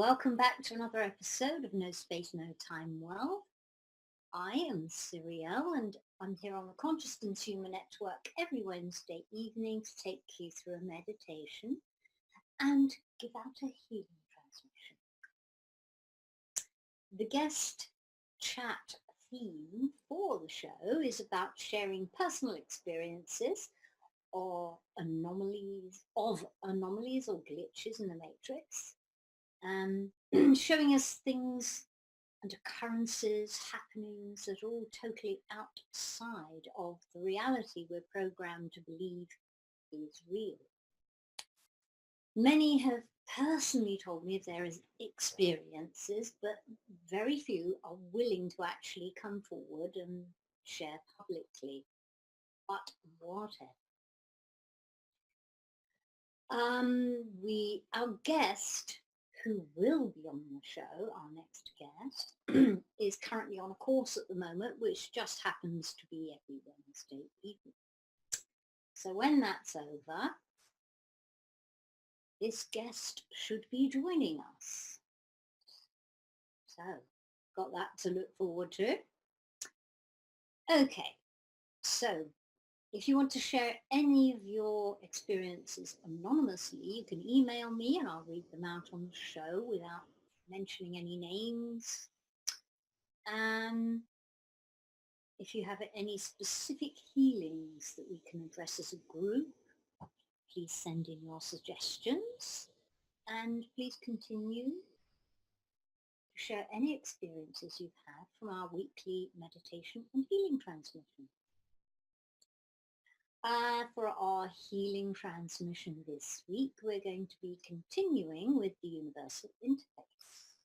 welcome back to another episode of No Space, No Time Well. I am Cyrielle and I'm here on the Conscious Consumer Network every Wednesday evening to take you through a meditation and give out a healing transmission. The guest chat theme for the show is about sharing personal experiences or anomalies or glitches in the matrix, showing us things and occurrences, happenings that are all totally outside of the reality we're programmed to believe is real. Many have personally told me of their experiences, but very few are willing to actually come forward and share publicly. But whatever. Our guest, who will be on the show, our next guest, is currently on a course at the moment, which just happens to be every Wednesday evening. So when that's over, this guest should be joining us. So, got that to look forward to. Okay, so if you want to share any of your experiences anonymously, you can email me and I'll read them out on the show without mentioning any names. If you have any specific healings that we can address as a group, please send in your suggestions and please continue to share any experiences you've had from our weekly meditation and healing transmission. For our healing transmission this week, we're going to be continuing with the universal interface.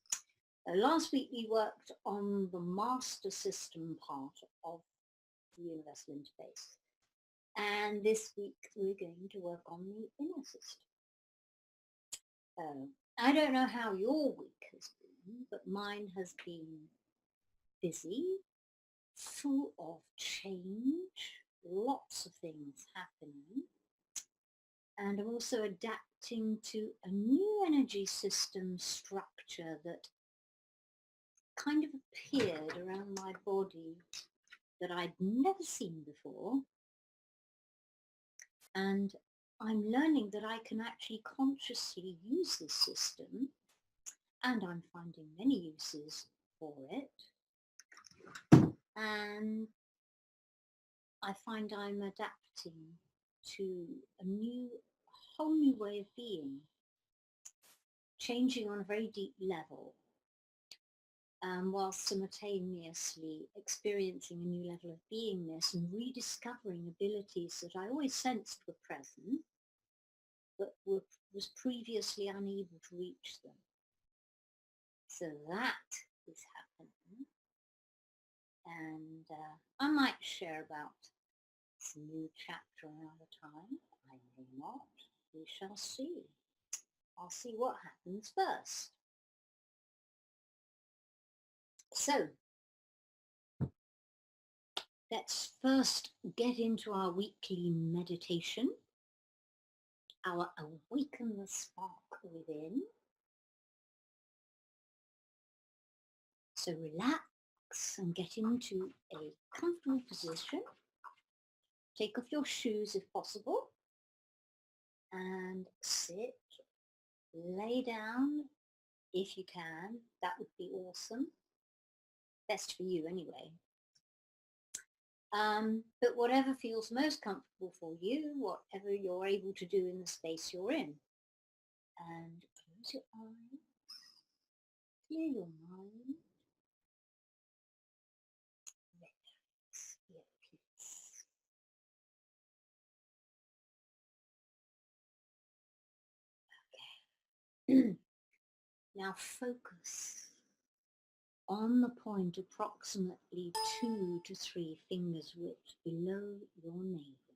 Last week we worked on the master system part of the universal interface, and this week we're going to work on the inner system. I don't know how your week has been, but mine has been busy, full of change, lots of things happening, and I'm also adapting to a new energy system structure that kind of appeared around my body that I'd never seen before, and I'm learning that I can actually consciously use this system, and I'm finding many uses for it, and I find I'm adapting to a whole new way of being, changing on a very deep level, while simultaneously experiencing a new level of beingness and rediscovering abilities that I always sensed were present, but was previously unable to reach them. So that is happening. And I might share about this new chapter another time. I may not. We shall see. I'll see what happens first. So, let's first get into our weekly meditation, our Awaken the Spark Within. So relax and get into a comfortable position. Take off your shoes if possible and sit, lay down if you can. That would be awesome. Best for you anyway. But whatever feels most comfortable for you, whatever you're able to do in the space you're in. And close your eyes, clear your mind, relax, be at peace. Okay. Now focus on the point approximately 2 to 3 fingers width below your navel.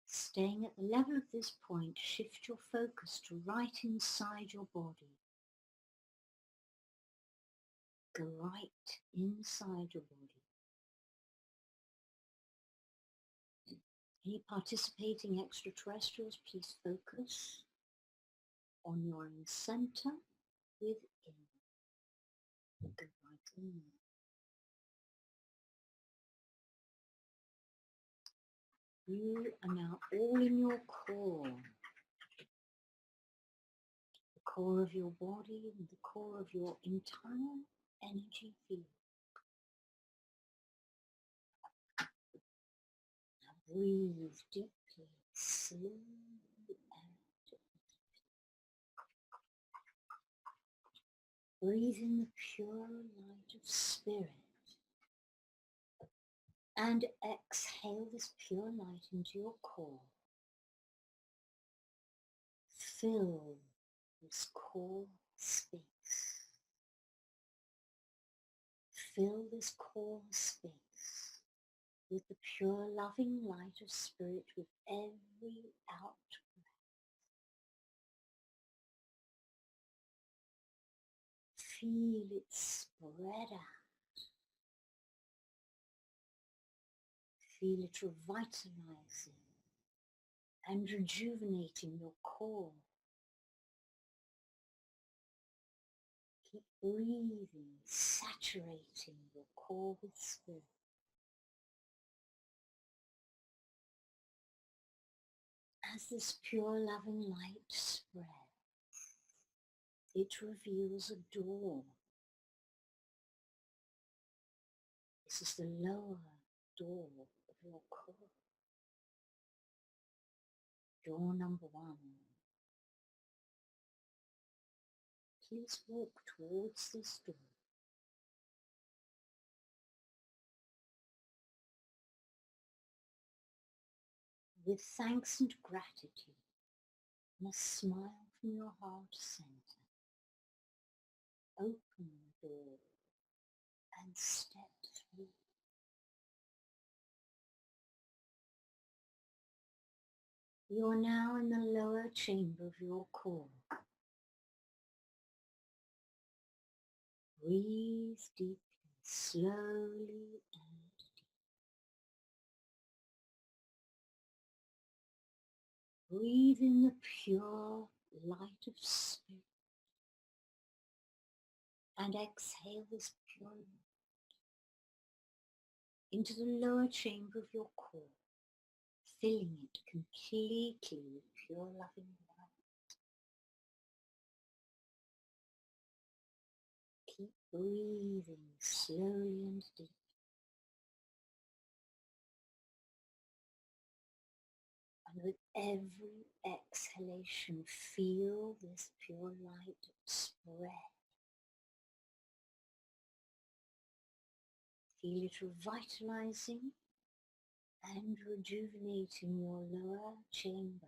Staying at the level of this point, shift your focus to right inside your body. Go right inside your body. Any participating extraterrestrials, please focus on your own center within. Go right in there. You are now all in your core. The core of your body and the core of your entire energy field. Now breathe deeply, slowly and gently. Breathe in the pure light of spirit and exhale this pure light into your core. Fill this core space. Fill this core space with the pure loving light of spirit with every out breath. Feel it spread out. Feel it revitalizing and rejuvenating your core. Keep breathing, saturating your core with spirit. As this pure loving light spreads, it reveals a door. This is the lower door of your core. Door number 1. Please walk towards this door. With thanks and gratitude and a smile from your heart center. Open the door and step through. You are now in the lower chamber of your core. Breathe deeply, slowly and deeply. Breathe in the pure light of spirit and exhale this pure light into the lower chamber of your core, filling it completely with pure loving light. Keep breathing slowly and deeply. And with every exhalation, feel this pure light spread. Feel it revitalizing and rejuvenating your lower chamber.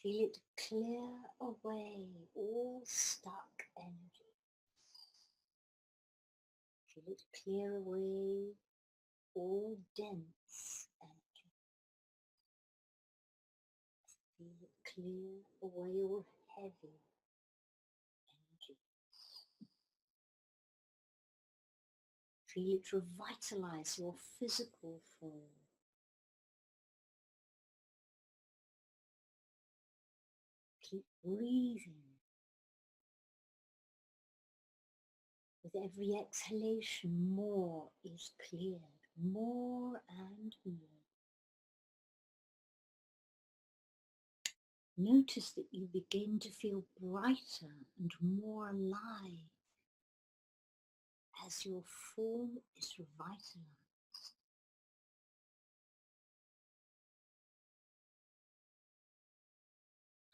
Feel it clear away all stuck energy. Feel it clear away all dense energy. Feel it clear away all heavy energy. Feel it revitalize your physical form. Keep breathing. With every exhalation, more is cleared, more and more. Notice that you begin to feel brighter and more alive as your form is revitalized.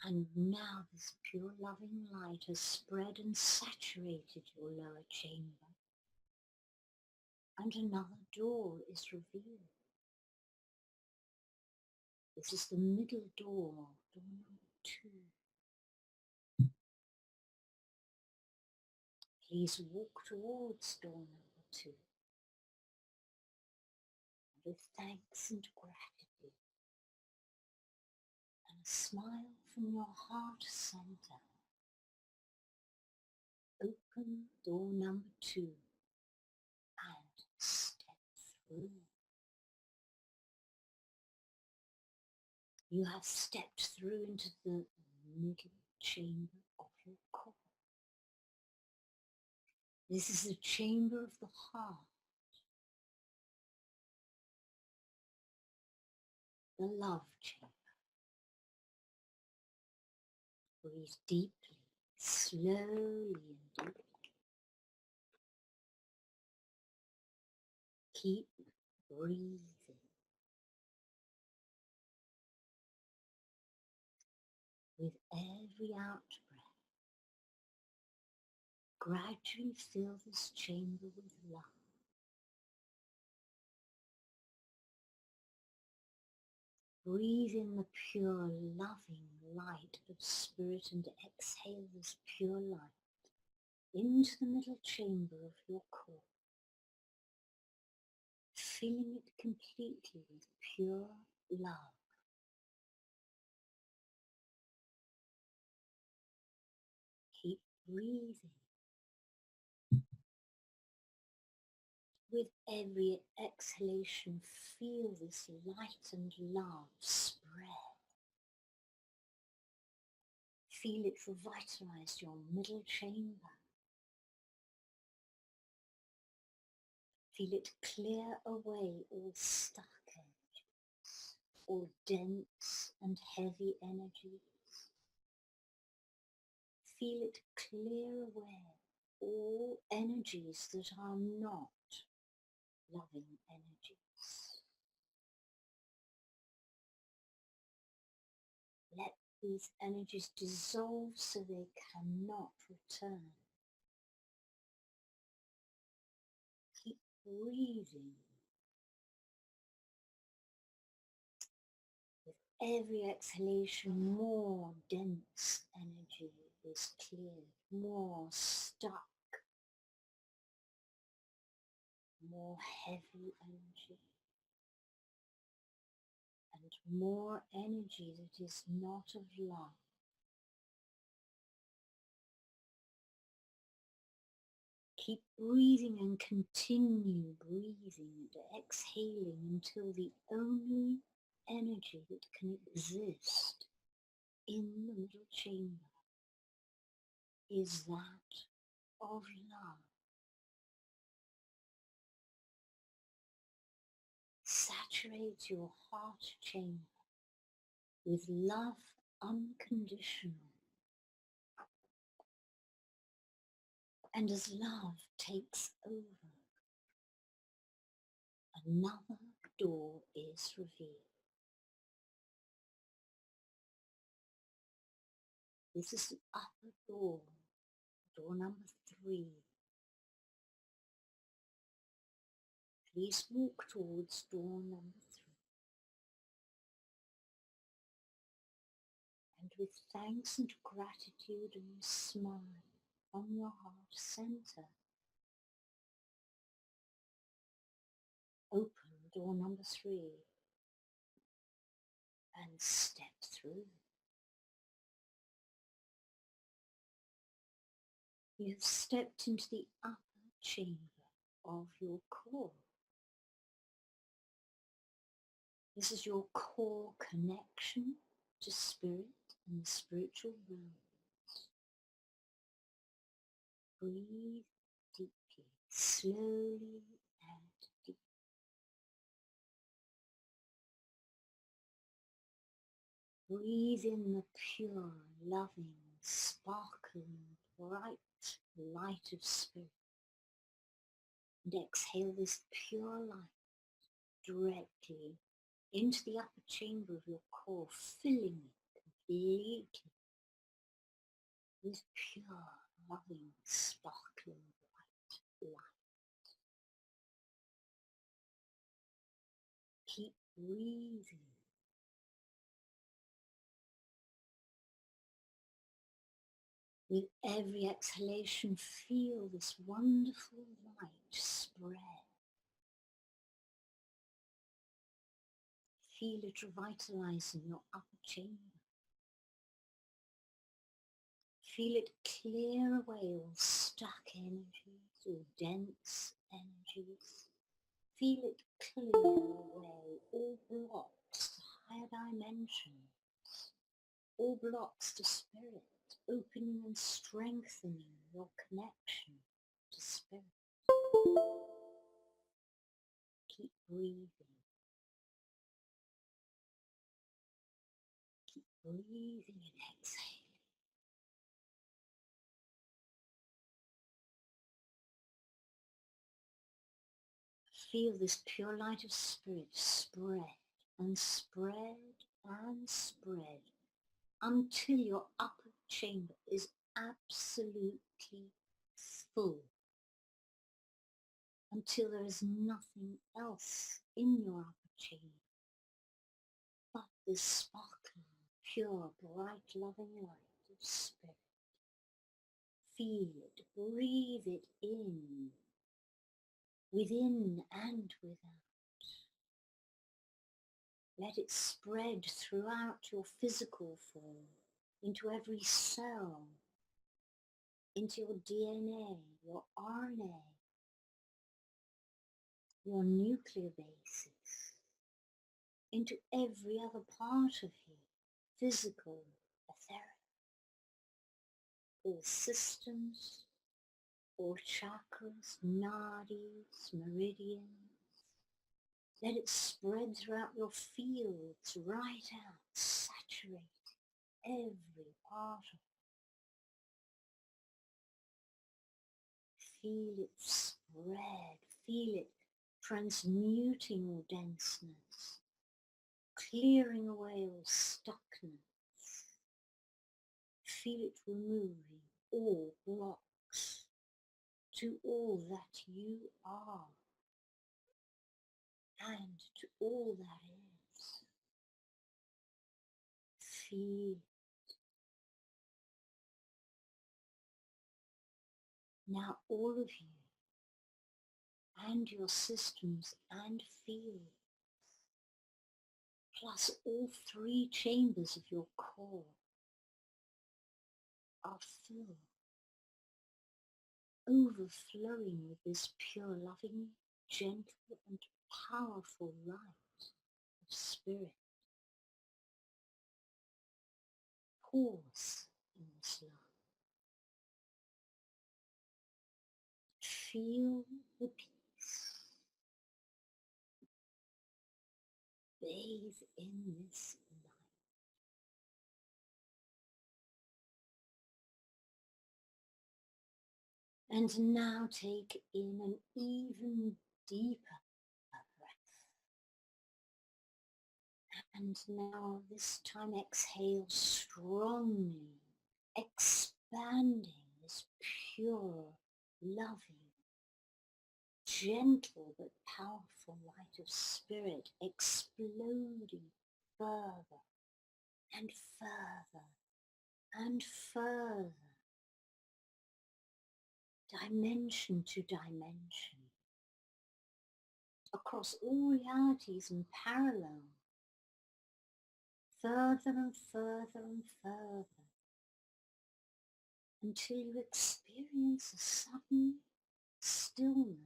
And now this pure loving light has spread and saturated your lower chamber. And another door is revealed. This is the middle door, door number 2. Please walk towards door number 2. With thanks and gratitude and a smile from your heart center. Open door number 2 and step through. You have stepped through into the middle chamber of your core. This is the chamber of the heart, the love chamber. Breathe deeply, slowly and deeply. Keep breathing. With every out breath, gradually fill this chamber with love. Breathe in the pure, loving light of spirit and exhale this pure light into the middle chamber of your core, filling it completely with pure love. Keep breathing. With every exhalation, feel this light and love spread. Feel it revitalize your middle chamber. Feel it clear away all stuck energies, all dense and heavy energies. Feel it clear away all energies that are not loving energies. Let these energies dissolve so they cannot return. Keep breathing. With every exhalation, more dense energy is cleared, more stuck, more heavy energy, and more energy that is not of love. Keep breathing and continue breathing and exhaling until the only energy that can exist in the middle chamber is that of love. Saturate your heart chamber with love unconditional. And as love takes over, another door is revealed. This is the upper door, door number 3. Please walk towards door number 3. And with thanks and gratitude and a smile on your heart center, open door number 3 and step through. You have stepped into the upper chamber of your core. This is your core connection to spirit and the spiritual realms. Breathe deeply, slowly and deeply. Breathe in the pure, loving, sparkling, bright light of spirit. And exhale this pure light directly into the upper chamber of your core, filling it completely with pure, loving, sparkling, bright light. Keep breathing. With every exhalation, feel this wonderful light spread. Feel it revitalizing your upper chamber. Feel it clear away all stuck energies, all dense energies. Feel it clear away all blocks, higher dimensions, all blocks to spirit, opening and strengthening your connection to spirit. Keep breathing. Keep breathing and exhaling. Feel this pure light of spirit spread and spread and spread until your upper chamber is absolutely full, until there is nothing else in your upper chamber but this sparkling, pure, bright, loving light of spirit. Feel it, breathe it in, within and without. Let it spread throughout your physical form, into every cell, into your DNA, your RNA, your nuclear bases, into every other part of you, physical, etheric, all systems, all chakras, nadis, meridians. Let it spread throughout your fields, right out, saturate every part of it. Feel it spread, feel it transmuting all denseness, clearing away all stuckness. Feel it removing all blocks to all that you are and to all that is. Feel. Now all of you and your systems and fields, plus all three chambers of your core, are filled, overflowing with this pure, loving, gentle and powerful light of spirit. Pause in this love. Feel the peace. Bathe in this light. And now take in an even deeper breath. And now this time exhale strongly, expanding this pure, loving, gentle but powerful light of spirit, exploding further and further and further, dimension to dimension, across all realities in parallel, further and further and further, until you experience a sudden stillness.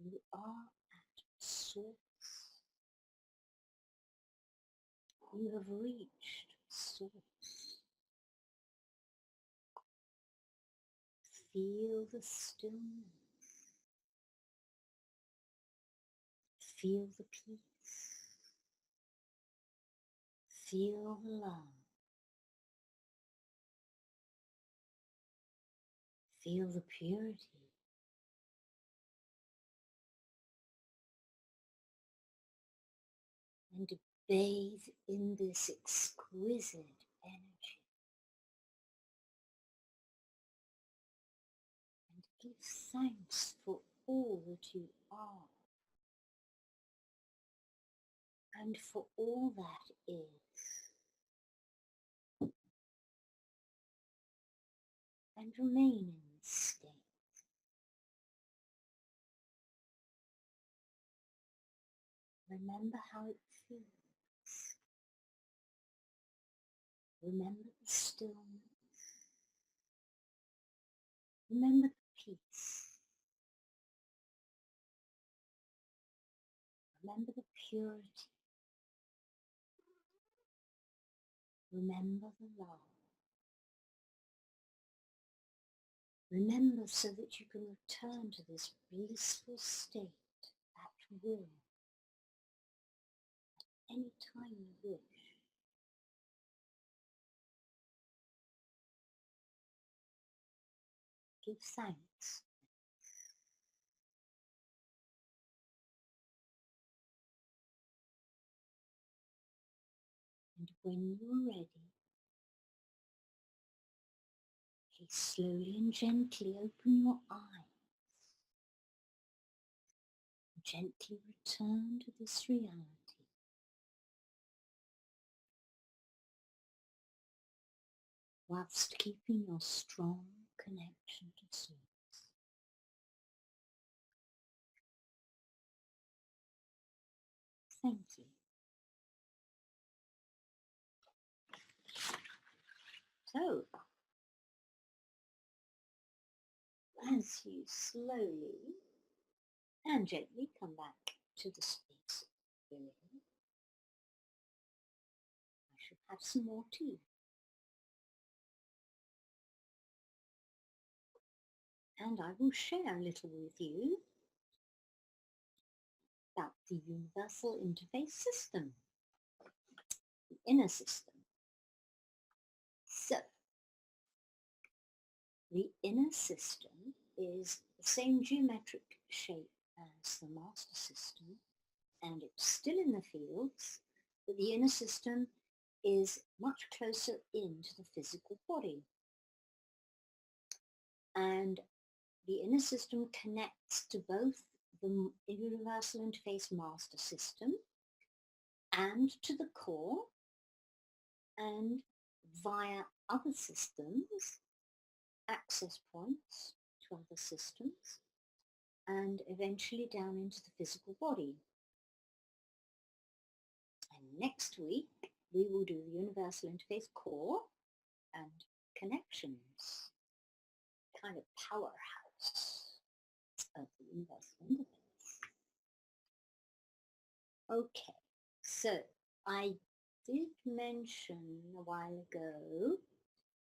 You are at source. You have reached source. Feel the stillness. Feel the peace. Feel the love. Feel the purity. And bathe in this exquisite energy. And give thanks for all that you are. And for all that is. And remain in this state. Remember how it feels. Remember the stillness. Remember the peace. purity. Remember the love. Remember so that you can return to this blissful state at will, any time you wish. Give thanks. And when you're ready, please slowly and gently open your eyes. Gently return to this reality. Whilst keeping your strong connection to source. Thank you. So, as you slowly and gently come back to the space you're in, I shall have some more tea. And I will share a little with you about the Universal Interface System, the inner system. So, the inner system is the same geometric shape as the master system, and it's still in the fields, but the inner system is much closer into the physical body. And the inner system connects to both the Universal Interface Master System and to the core, and via other systems, access points to other systems, and eventually down into the physical body. And next week, we will do the Universal Interface Core and Connections, kind of powerhouse of the Universal Interface. Okay, so I did mention a while ago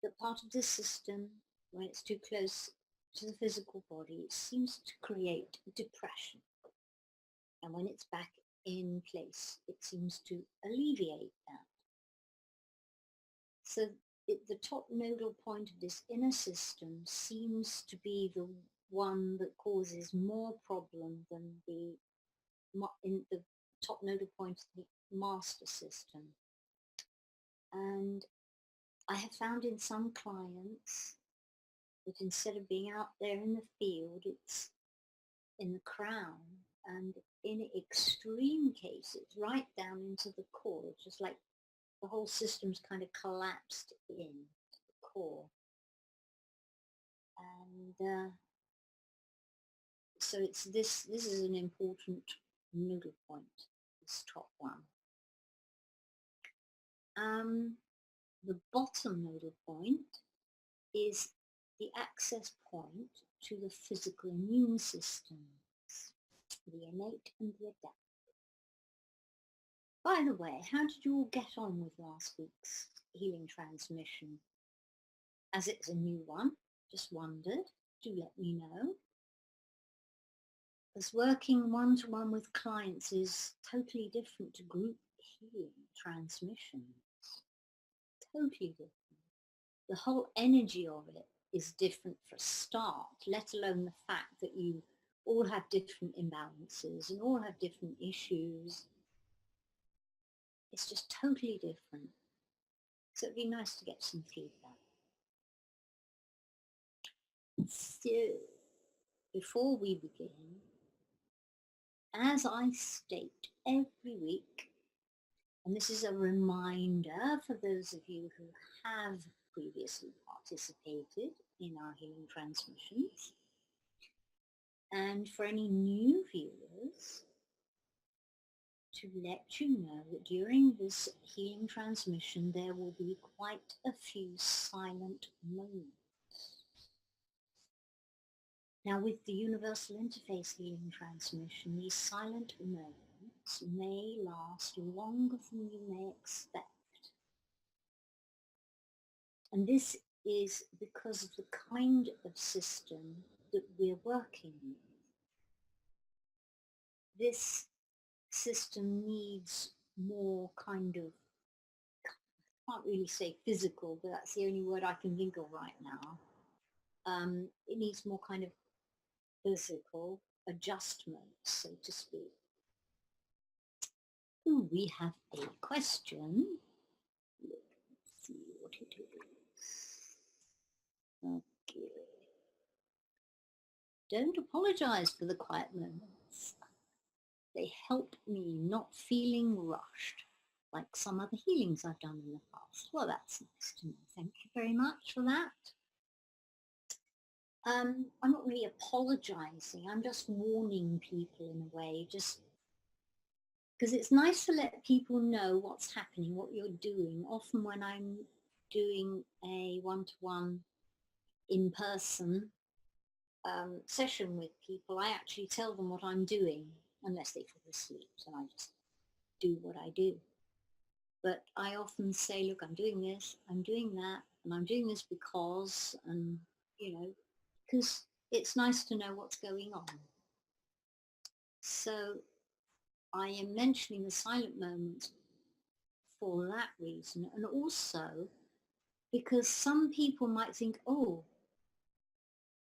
that part of this system, when it's too close to the physical body, it seems to create depression. And when it's back in place, it seems to alleviate that. So the top nodal point of this inner system seems to be the one that causes more problem than the top nodal point of the master system. And I have found in some clients that instead of being out there in the field, it's in the crown, and in extreme cases, right down into the core, just like the whole system's kind of collapsed in the core. And so it's this is an important nodal point, this top one. The bottom nodal point is the access point to the physical immune systems, the innate and the adaptive. By the way, how did you all get on with last week's healing transmission? As it's a new one, just wondered, do let me know. Because working one-to-one with clients is totally different to group healing transmissions. Totally different. The whole energy of it is different for a start, let alone the fact that you all have different imbalances and all have different issues. It's just totally different. So it'd be nice to get some feedback. So, before we begin, as I state every week, and this is a reminder for those of you who have previously participated in our healing transmissions, and for any new viewers, to let you know that during this healing transmission there will be quite a few silent moments. Now with the Universal Interface healing transmission, these silent moments moments may last longer than you may expect. And this is because of the kind of system that we're working with. This system needs more kind of, I can't really say physical, but that's the only word I can think of right now. It needs more kind of physical adjustments, so to speak. Ooh, we have a question. Let's see what it is. Okay. Don't apologize for the quiet moments. They help me not feeling rushed, like some other healings I've done in the past. Well, that's nice to know. Thank you very much for that. I'm not really apologizing. I'm just warning people in a way, just because it's nice to let people know what's happening, what you're doing. Often when I'm doing a one-to-one in-person session with people, I actually tell them what I'm doing, unless they fall asleep, so I just do what I do. But I often say, look, I'm doing this, I'm doing that, and I'm doing this because, and, because it's nice to know what's going on. So I am mentioning the silent moments for that reason, and also because some people might think, oh,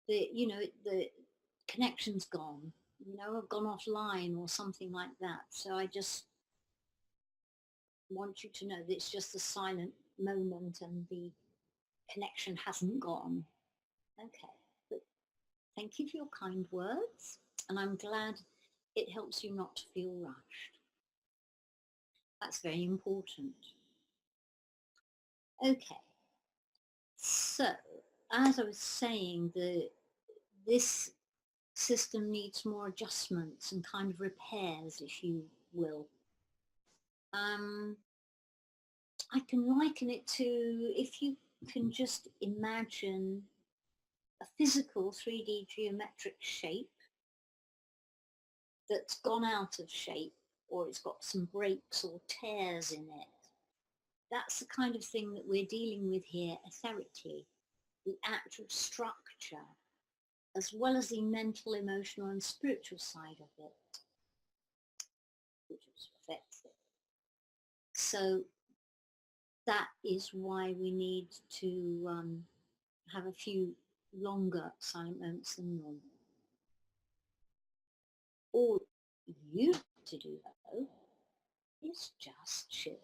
the connection's gone, I've gone offline or something like that. So I just want you to know that it's just a silent moment and the connection hasn't gone. Okay, but thank you for your kind words, and I'm glad it helps you not to feel rushed. That's very important. Okay, so as I was saying, this system needs more adjustments and kind of repairs, if you will. I can liken it to, if you can just imagine a physical 3D geometric shape that's gone out of shape, or it's got some breaks or tears in it. That's the kind of thing that we're dealing with here etherically, the actual structure, as well as the mental, emotional and spiritual side of it, which affects it. So that is why we need to have a few longer silent moments than normal. All you have to do, though, is just chill.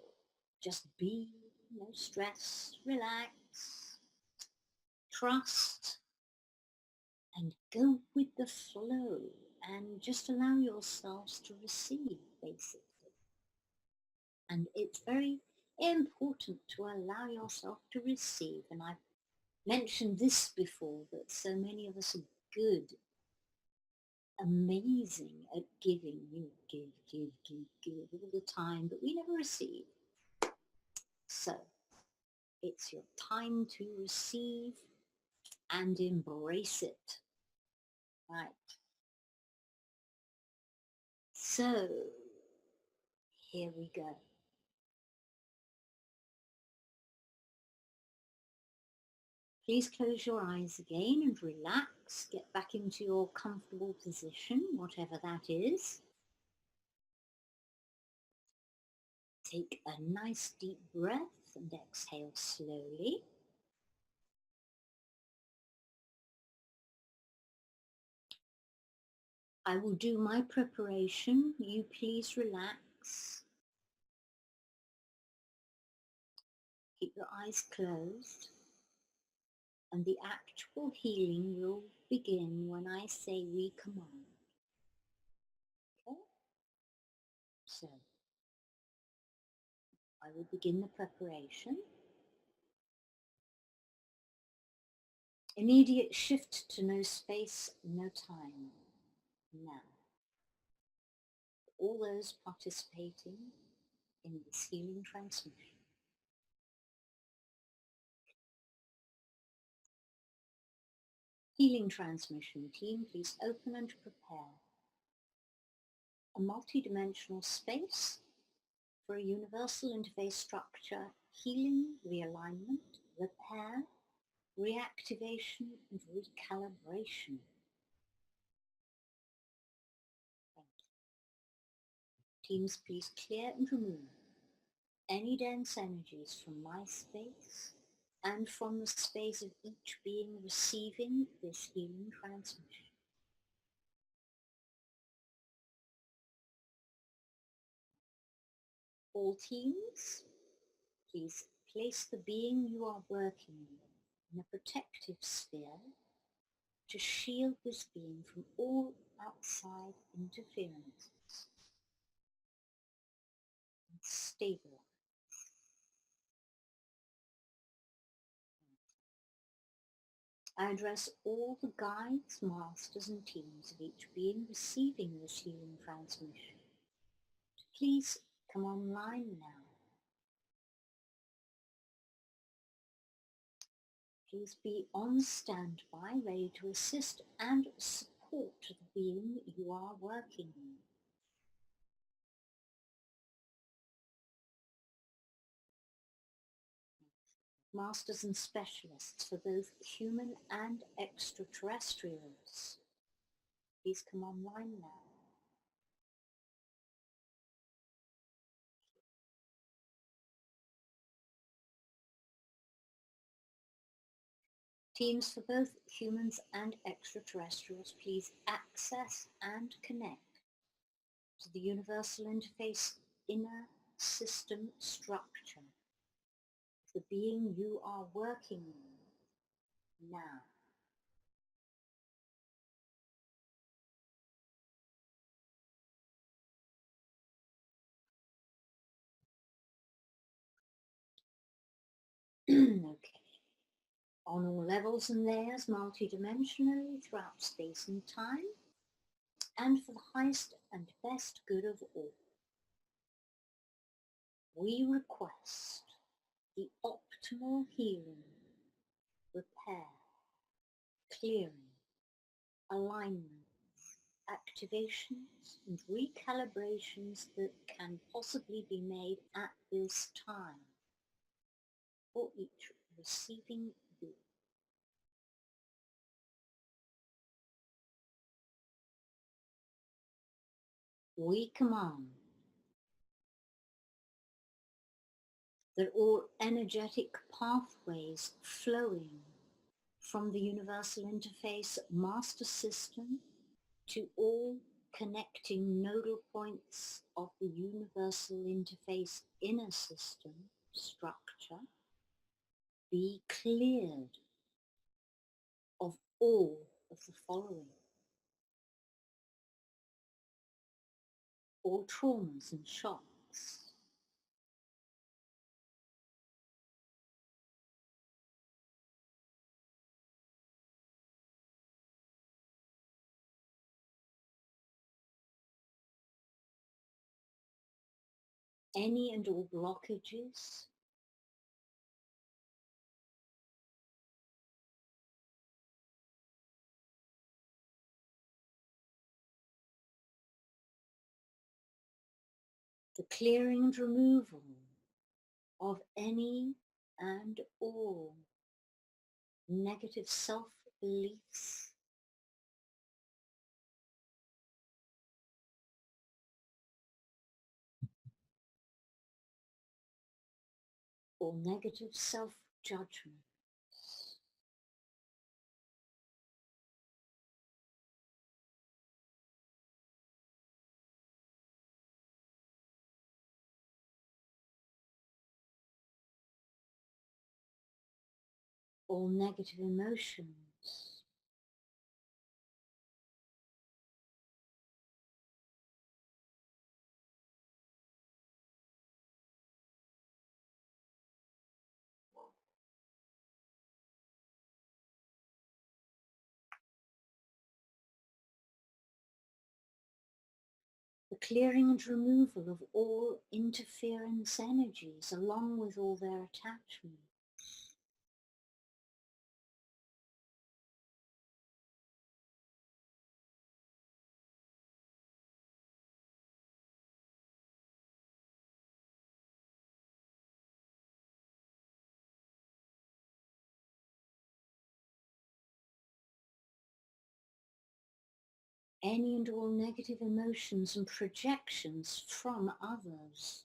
Just be, no stress, relax, trust, and go with the flow, and just allow yourselves to receive, basically. And it's very important to allow yourself to receive. And I've mentioned this before, that so many of us are good, amazing at giving. You give all the time, but we never receive. So it's your time to receive and embrace it. Right. So here we go. Please close your eyes again and relax. Get back into your comfortable position, whatever that is. Take a nice deep breath and exhale slowly. I will do my preparation. You please relax. Keep your eyes closed. And the actual healing will begin when I say we command. Okay? So I will begin the preparation. Immediate shift to no space, no time. Now, all those participating in this healing transmission. Healing transmission team, please open and prepare. a multidimensional space for a universal interface structure, healing, realignment, repair, reactivation, and recalibration. Teams, please clear and remove any dense energies from my space and from the space of each being receiving this healing transmission. All teams, please place the being you are working with in a protective sphere to shield this being from all outside interferences and stabilize. I address all the guides, masters and teams of each being receiving this healing transmission. Please come online now. Please be on standby, ready to assist and support the being you are working with. Masters and specialists for both human and extraterrestrials, please come online now. Teams for both humans and extraterrestrials, please access and connect to the Universal Interface inner system structure of the being you are working with now. Okay. On all levels and layers, multidimensionally throughout space and time, and for the highest and best good of all, we request the optimal healing, repair, clearing, alignments, activations and recalibrations that can possibly be made at this time for each receiving being. We command that all energetic pathways flowing from the Universal Interface Master System to all connecting nodal points of the Universal Interface Inner System structure be cleared of all of the following: all traumas and shocks, any and all blockages, the clearing and removal of any and all negative self-beliefs, or negative self-judgment, or negative emotions, the clearing and removal of all interference energies along with all their attachments, any and all negative emotions and projections from others.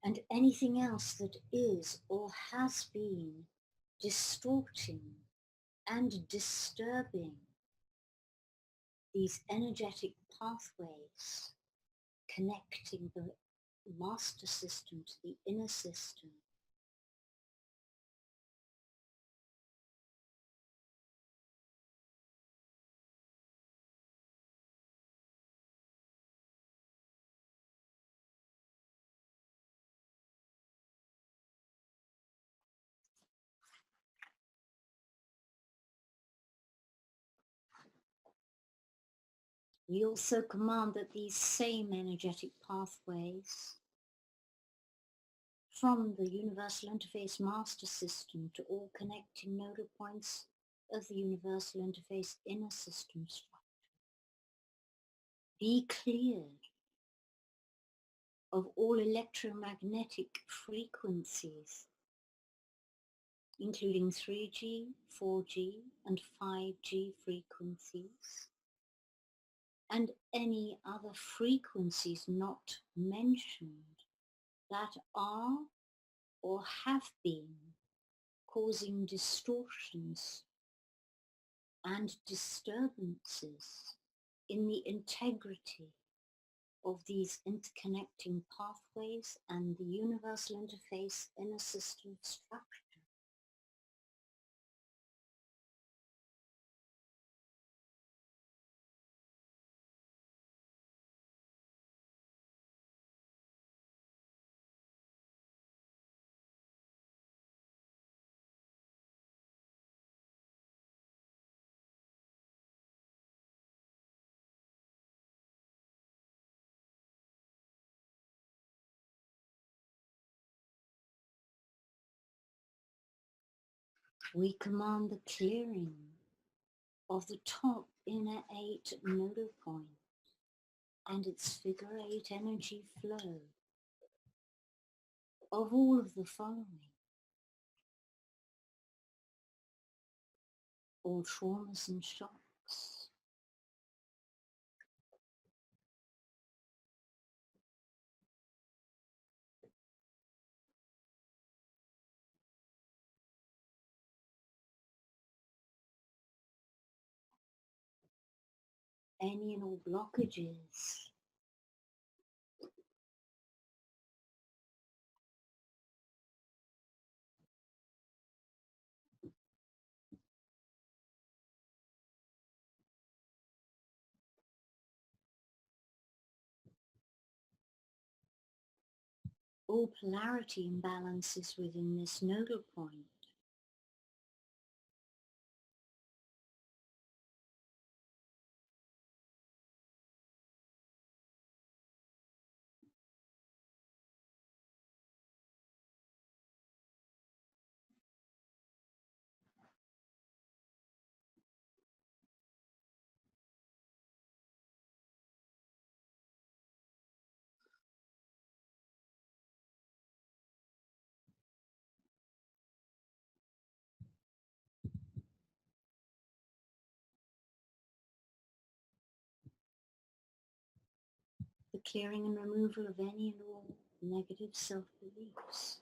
And anything else that is or has been distorting and disturbing these energetic pathways connecting the master system to the inner system. We also command that these same energetic pathways from the Universal Interface Master System to all connecting nodal points of the Universal Interface Inner System structure be cleared of all electromagnetic frequencies, including 3G, 4G and 5G frequencies, and any other frequencies not mentioned that are or have been causing distortions and disturbances in the integrity of these interconnecting pathways and the universal interface inner system structure. We command the clearing of the top inner 8 nodal point and its figure 8 energy flow of all of the following: all traumas and shocks, any and all blockages, all polarity imbalances within this nodal point, the clearing and removal of any and all negative self-beliefs,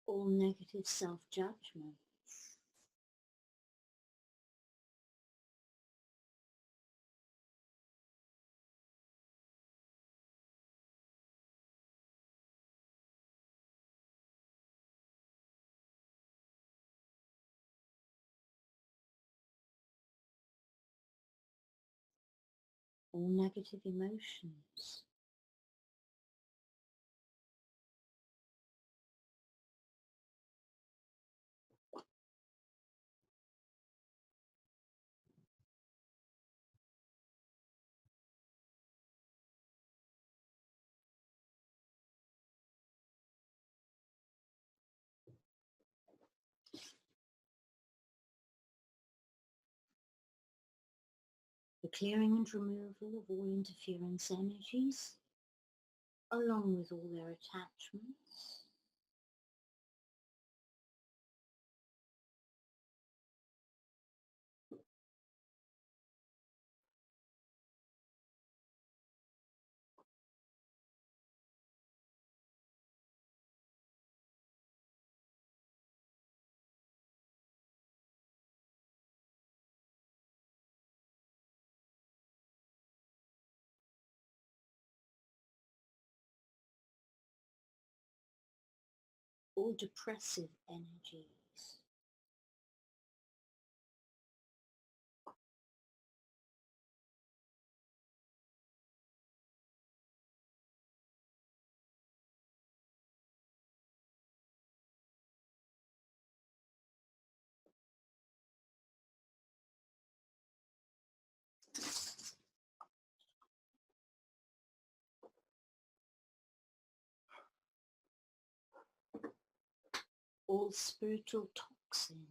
all negative self-judgments, all negative emotions, the clearing and removal of all interference energies, along with all their attachments. All depressive energies. All spiritual toxins.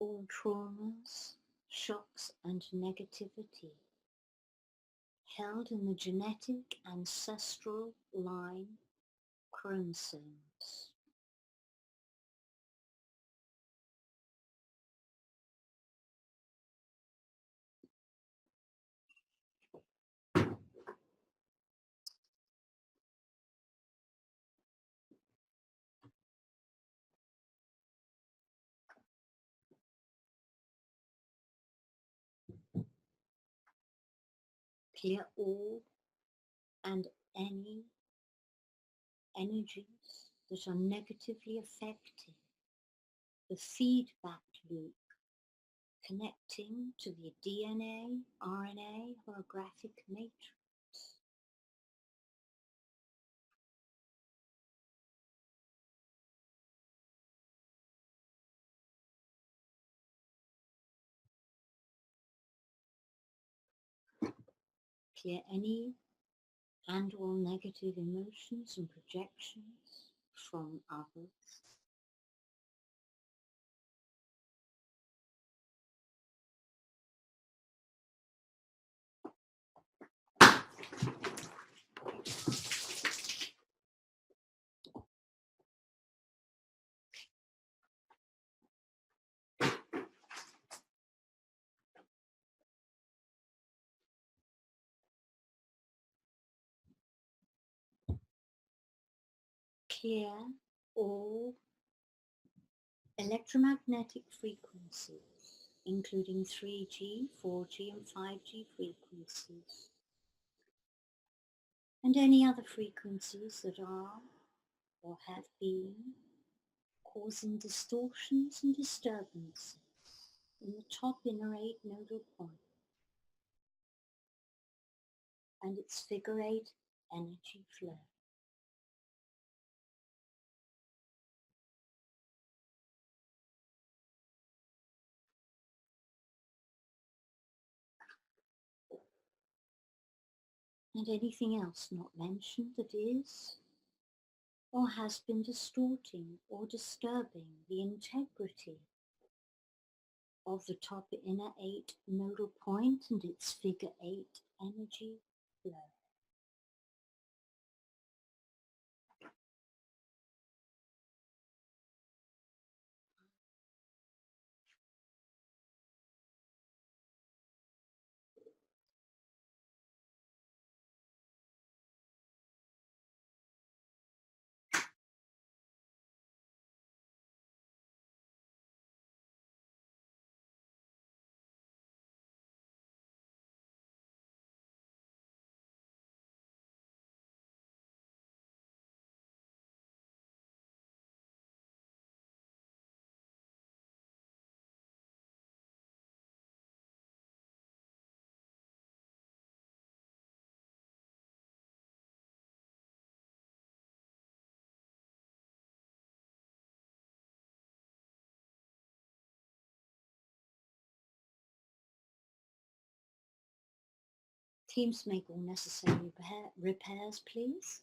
All traumas, shocks and negativity held in the genetic ancestral line chromosomes. Clear all and any energies that are negatively affecting the feedback loop connecting to the DNA, RNA holographic matrix. Clear any and all negative emotions and projections from others. Clear all electromagnetic frequencies, including 3G, 4G and 5G frequencies, and any other frequencies that are or have been causing distortions and disturbances in the top inner 8 nodal point and its figure 8 energy flow. And anything else not mentioned that is or has been distorting or disturbing the integrity of the top inner 8 nodal point and its figure 8 energy flow. Teams make all necessary repairs, please.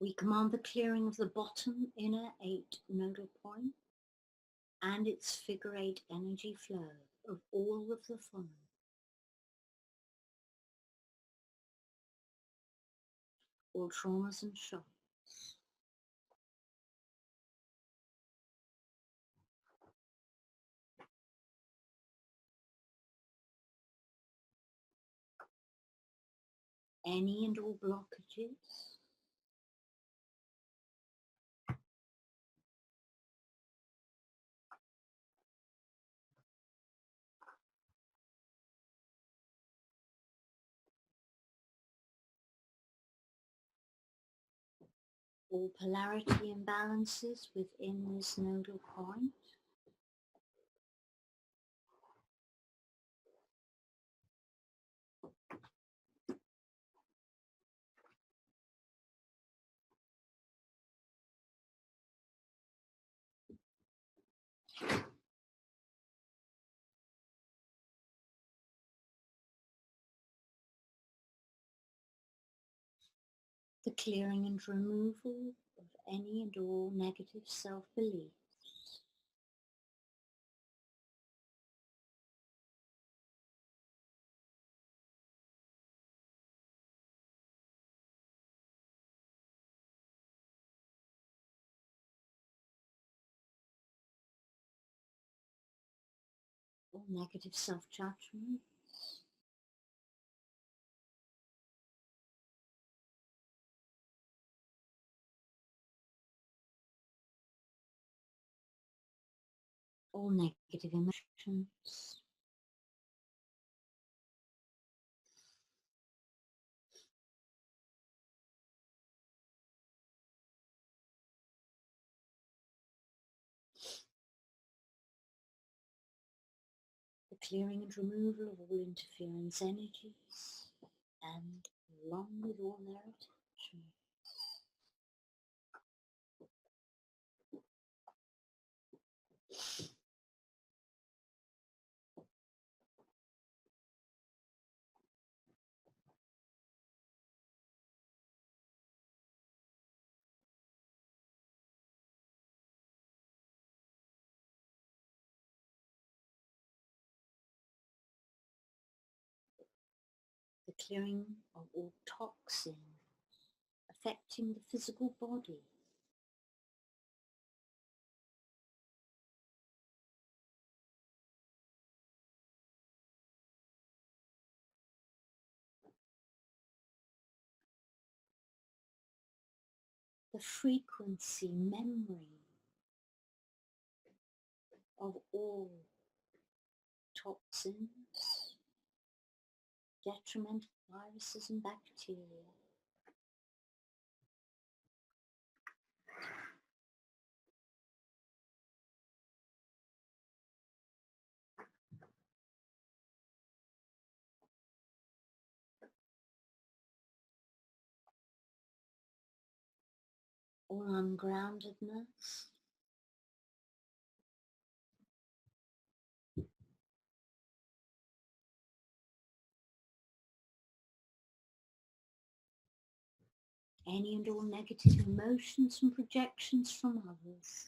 We command the clearing of the bottom inner 8 nodal point and its figure 8 energy flow of all of the following. All traumas and shocks. Any and all blockages. All polarity imbalances within this nodal point. The clearing and removal of any and all negative self-beliefs. All negative self-judgments. All negative emotions. The clearing and removal of all interference energies, and along with all their attachments. The clearing of all toxins affecting the physical body. The frequency memory of all toxins, detrimental viruses and bacteria. All ungroundedness. Any and all negative emotions and projections from others.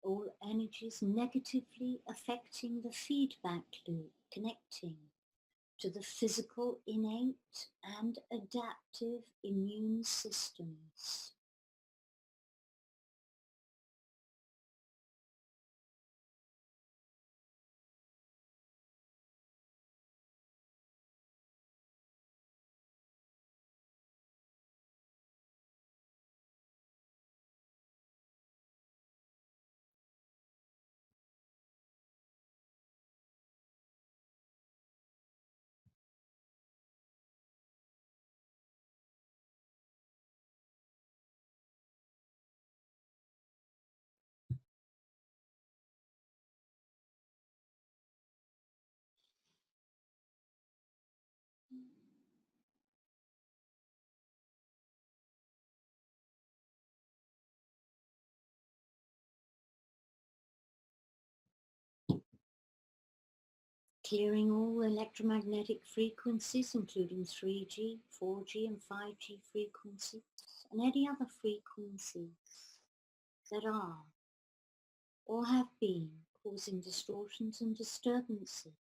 all energies negatively affecting the feedback loop, connecting to the physical innate and adaptive immune systems. Clearing all electromagnetic frequencies, including 3G, 4G and 5G frequencies, and any other frequencies that are or have been causing distortions and disturbances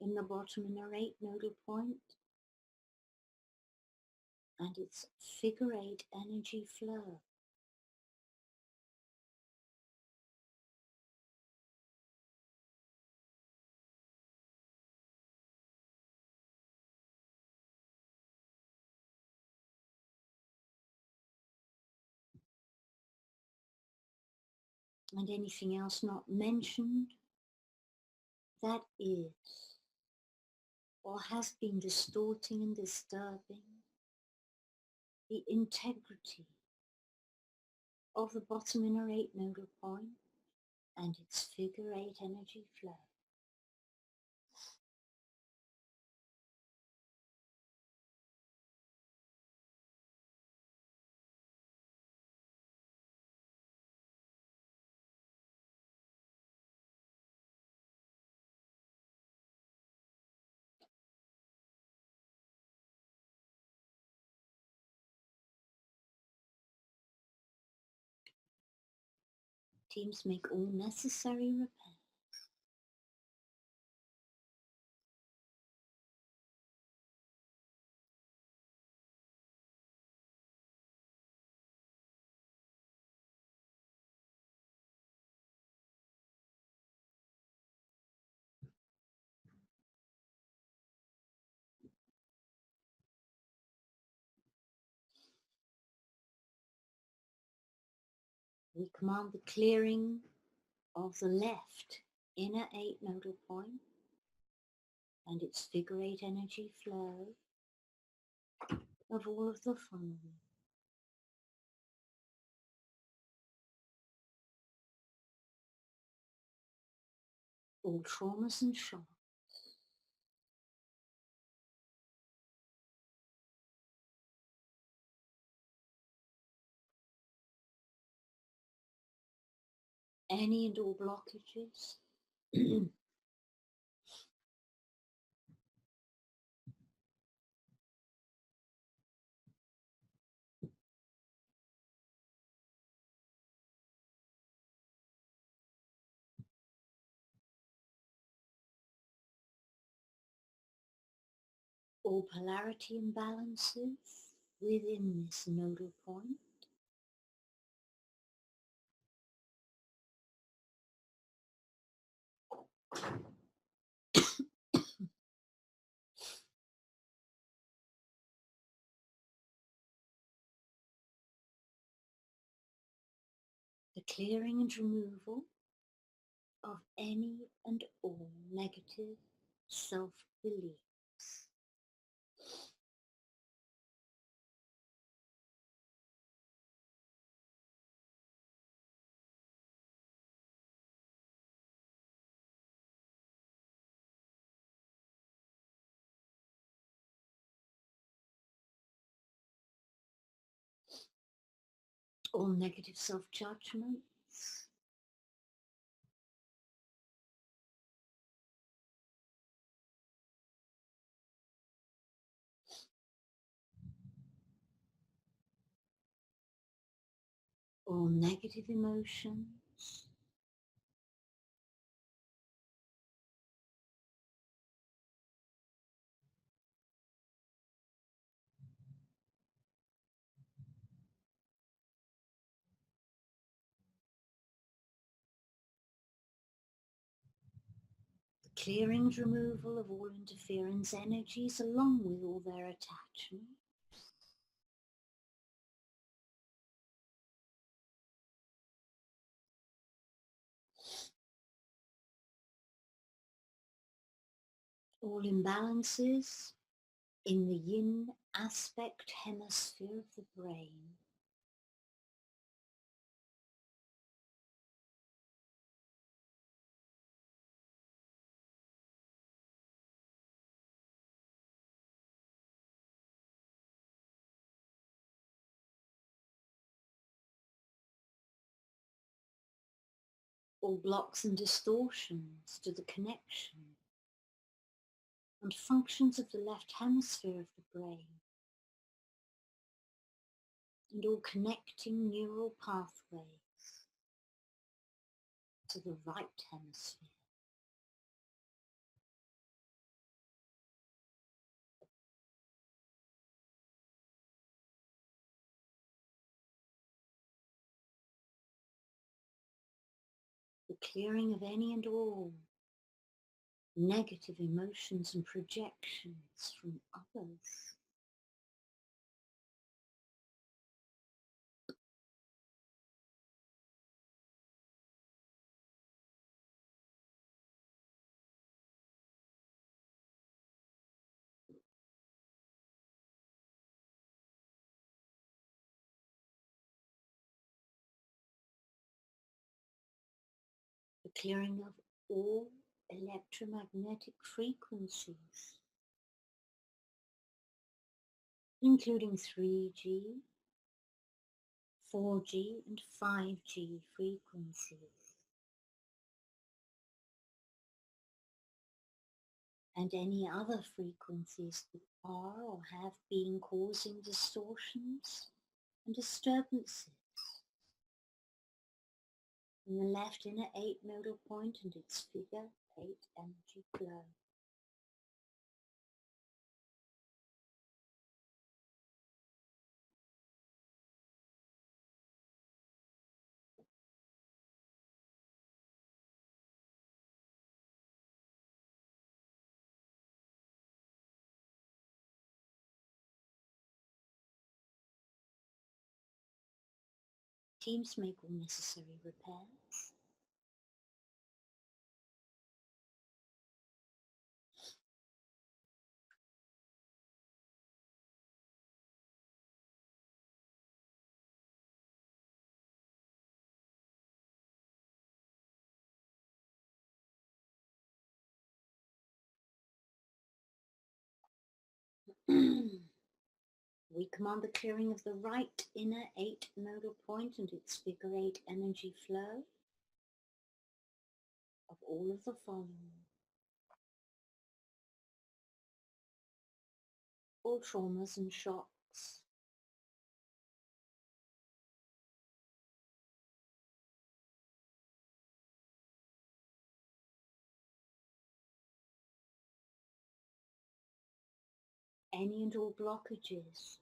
in the bottom inner 8 nodal point and its figure 8 energy flow. And anything else not mentioned that is or has been distorting and disturbing the integrity of the bottom inner 8 nodal point and its figure 8 energy flow. Teams make all necessary repairs. We command the clearing of the left inner 8 nodal point and its figure 8 energy flow of all of the following. All traumas and shocks, any and all blockages, all polarity imbalances within this nodal point, the clearing and removal of any and all negative self-beliefs. All negative self-judgments, all negative emotions, the clearing and removal of all interference energies along with all their attachments. All imbalances in the yin aspect hemisphere of the brain. All blocks and distortions to the connection and functions of the left hemisphere of the brain, and all connecting neural pathways to the right hemisphere. The clearing of any and all negative emotions and projections from others. The clearing of all electromagnetic frequencies, including 3G, 4G and 5G frequencies, and any other frequencies that are or have been causing distortions and disturbances in the left inner 8 nodal point and its figure 8 energy flow. Teams make all necessary repairs. We command the clearing of the right inner 8 nodal point and its figure 8 energy flow of all of the following. All traumas and shocks, any and all blockages,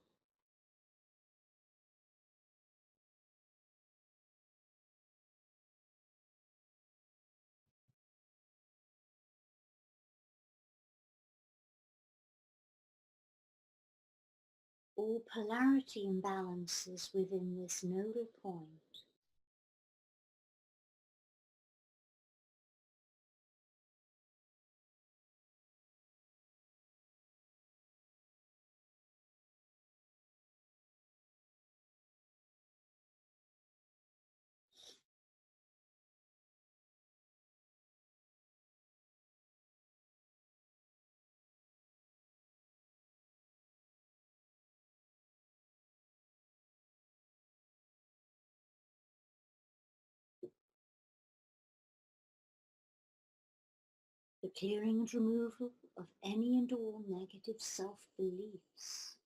all polarity imbalances within this nodal point, the clearing and removal of any and all negative self-beliefs,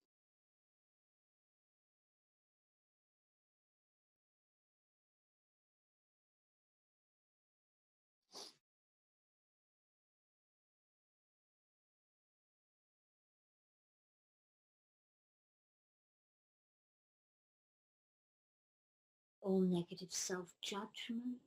all negative self-judgment,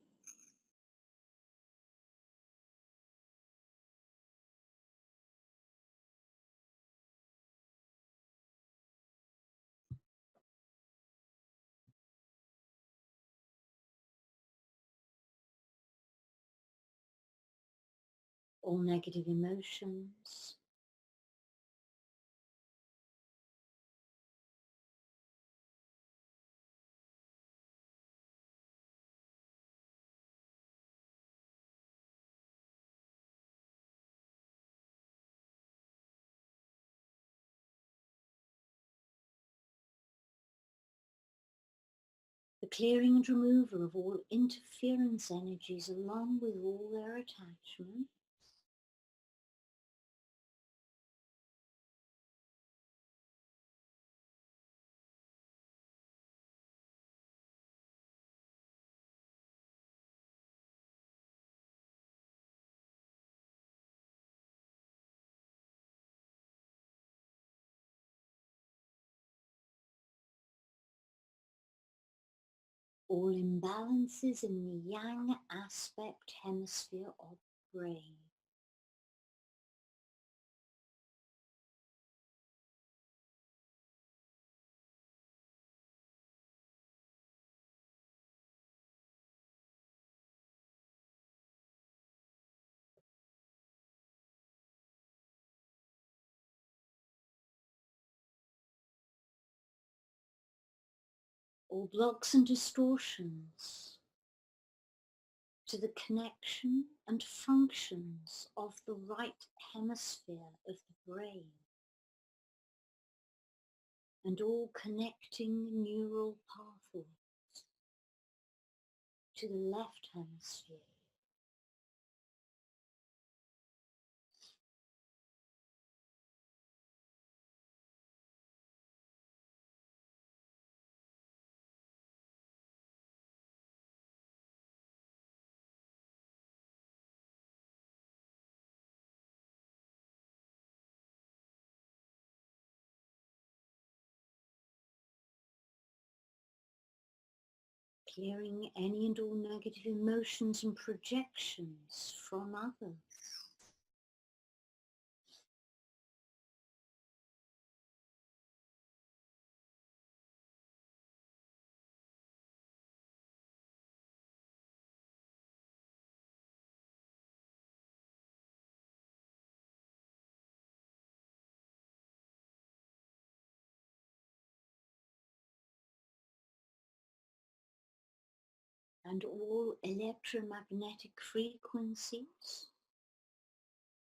all negative emotions, the clearing and removal of all interference energies along with all their attachments, all imbalances in the yang aspect hemisphere of the brain. All blocks and distortions to the connection and functions of the right hemisphere of the brain, and all connecting neural pathways to the left hemisphere. Clearing any and all negative emotions and projections from others. And all electromagnetic frequencies,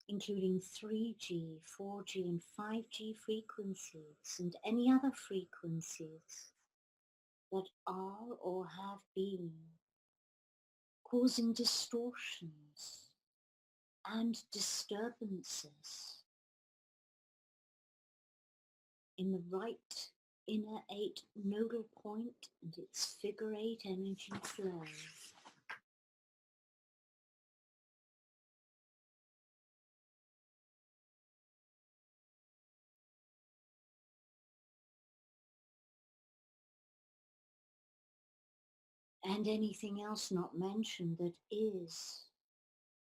including 3G, 4G and 5G frequencies and any other frequencies that are or have been causing distortions and disturbances in the right inner 8 nodal point and its figure 8 energy flow. And anything else not mentioned that is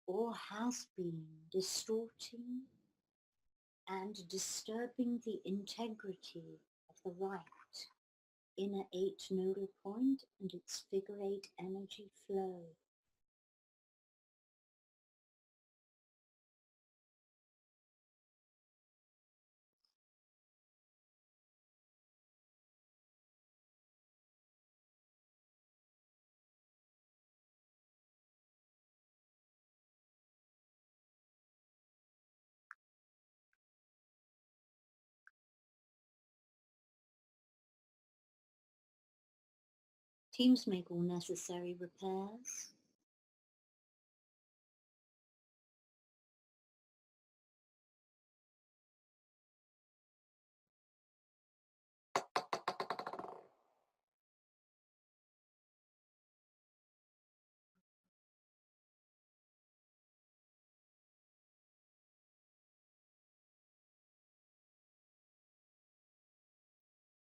or has been distorting and disturbing the integrity of the right inner 8 nodal point and its figure 8 energy flow. Teams make all necessary repairs.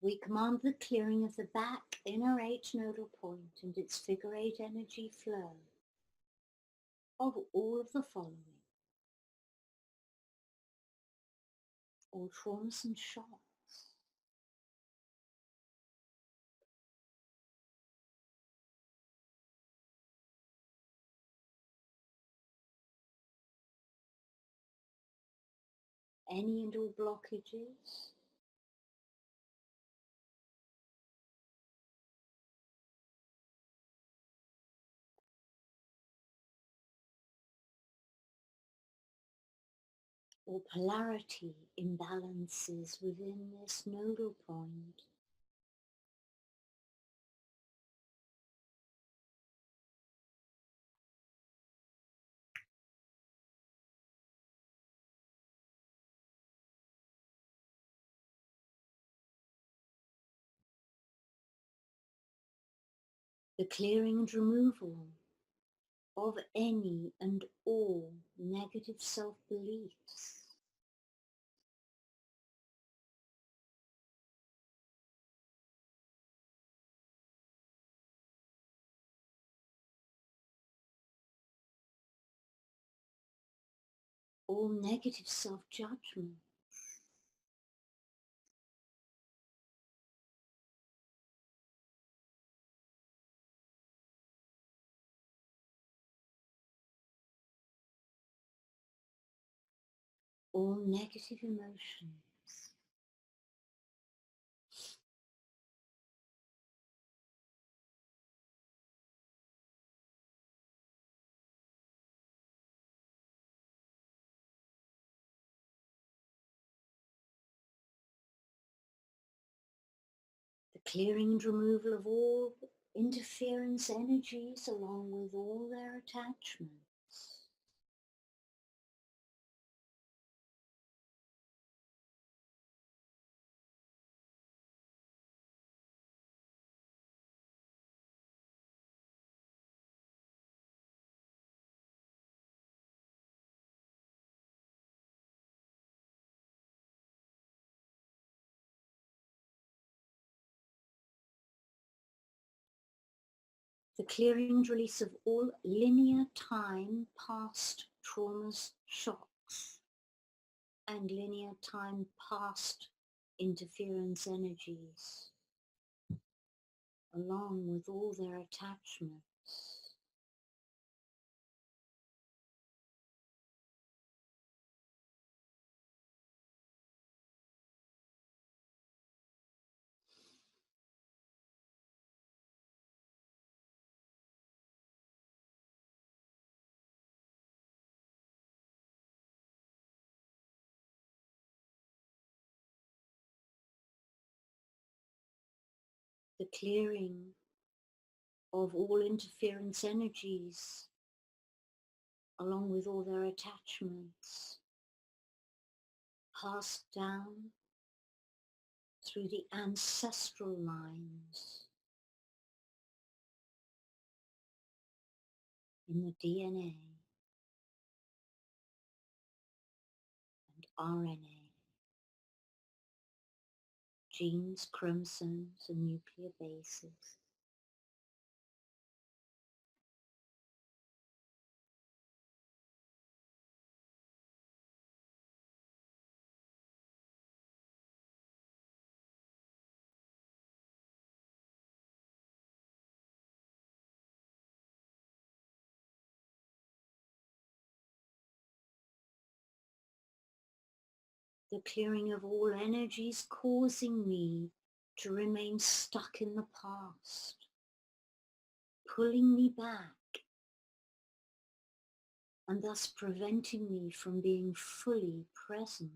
We command the clearing of the back inner 8 nodal point and its figure 8 energy flow of all of the following: all traumas and shocks, any and all blockages, or polarity imbalances within this nodal point. The clearing and removal of any and all negative self-beliefs, all negative self-judgment, all negative emotions, the clearing and removal of all interference energies along with all their attachments. The clearing and release of all linear time past traumas, shocks, and linear time past interference energies, along with all their attachments. The clearing of all interference energies, along with all their attachments, passed down through the ancestral lines in the DNA and RNA, genes, chromosomes, and nuclear bases. The clearing of all energies causing me to remain stuck in the past, pulling me back and thus preventing me from being fully present.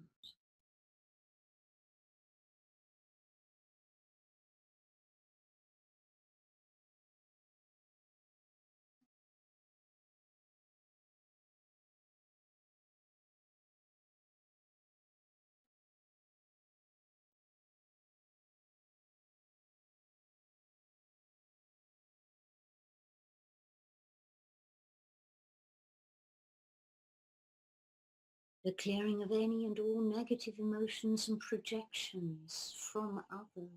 The clearing of any and all negative emotions and projections from others.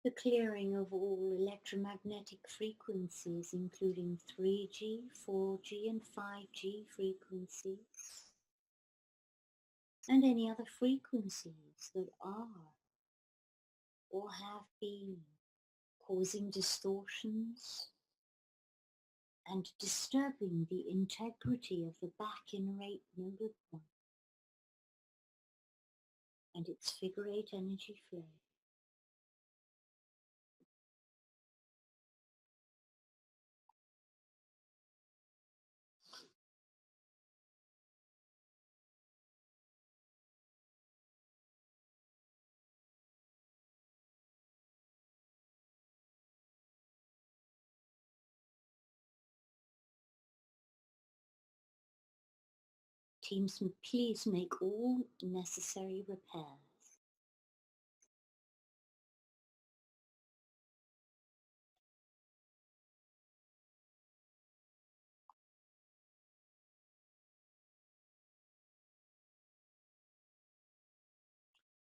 The clearing of all electromagnetic frequencies, including 3G, 4G and 5G frequencies, and any other frequencies that are or have been causing distortions and disturbing the integrity of the back inner 8 nodal point and its figure 8 energy flow. Teams, please make all necessary repairs.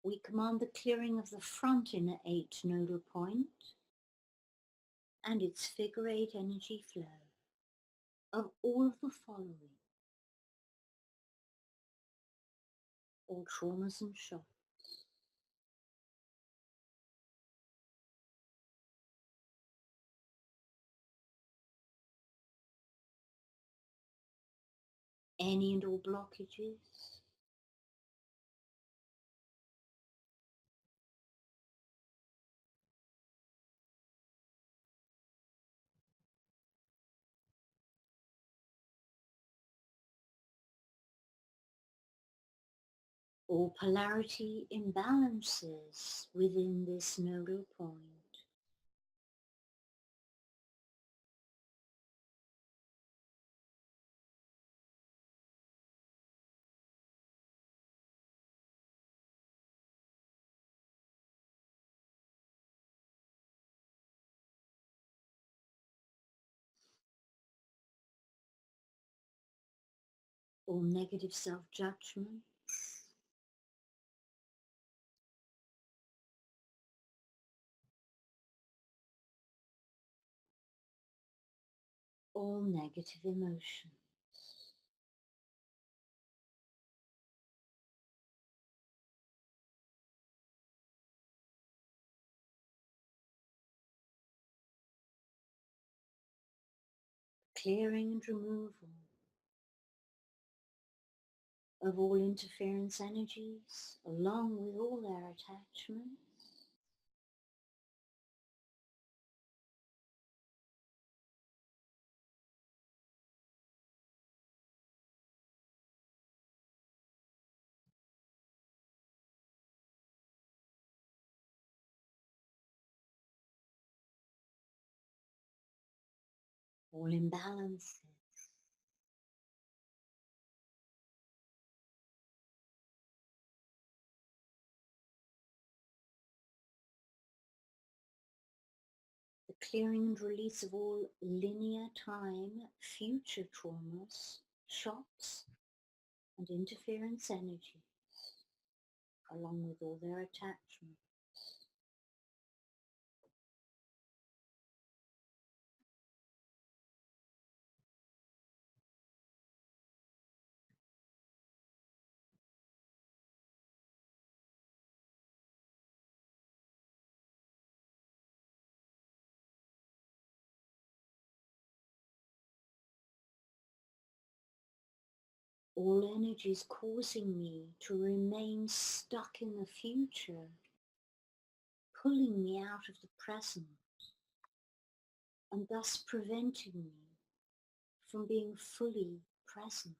We command the clearing of the front inner 8 nodal point and its figure 8 energy flow of all of the following: all traumas and shocks, any and all blockages, all polarity imbalances within this nodal point, all negative self-judgments, all negative emotions. Clearing and removal of all interference energies, along with all their attachments, all imbalances, the clearing and release of all linear time, future traumas, shocks, and interference energies, along with all their attachments. All energies causing me to remain stuck in the future, pulling me out of the present, and thus preventing me from being fully present.